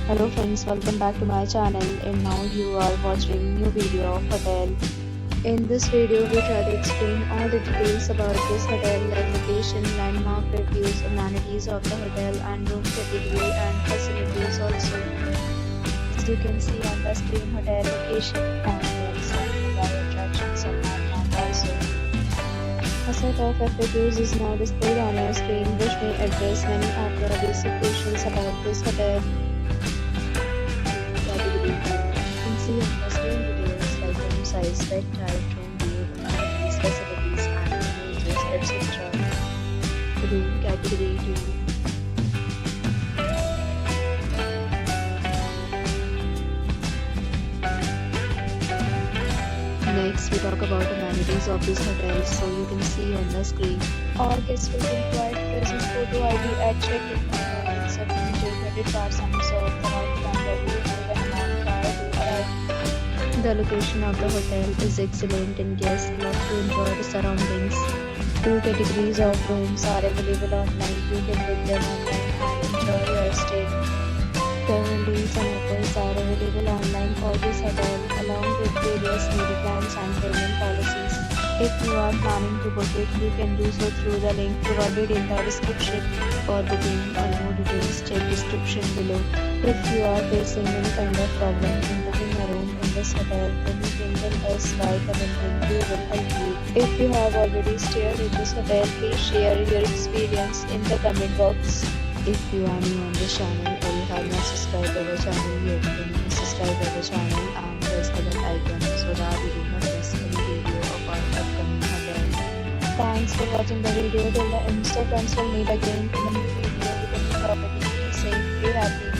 Hello friends, welcome back to my channel and now you are watching new video of hotel. In this video we try to explain all the details about this hotel like location, landmark, reviews, amenities of the hotel and room category and facilities also. As you can see on the screen, hotel location and website provide attractions and landmark also. A set of FAQs is now displayed on your screen which may address many of the basic questions about this hotel. See on the screen details like room size, bed type, room view, amenities, facilities, and images, etc. Room category 2. Next, we talk about amenities of this hotel. So you can see on the screen. All guests will be required to present photo ID at check-in. Accept major credit cards and reserve the right to value the amount prior to arrival. The location of the hotel is excellent and guests love to enjoy the surroundings. Two categories of rooms are available online. You can book them online and enjoy your stay. Travel deals and offers are available online for this hotel along with various meal plans and payment policies. If you are planning to book it, you can do so through the link provided in the description. For booking or more details, check description below. If you are facing any kind of problem in booking a room in this hotel, then you can tell us by commenting. We will help you. If you have already stayed in this hotel, please share your experience in the comment box. If you are new on this channel or you have not subscribed our channel yet, then please subscribe our channel and press the bell icon so that you do not miss any video of our upcoming hotel. Thanks for watching the video till the end. So friends will meet again in a new video with a new property. Be safe, be happy.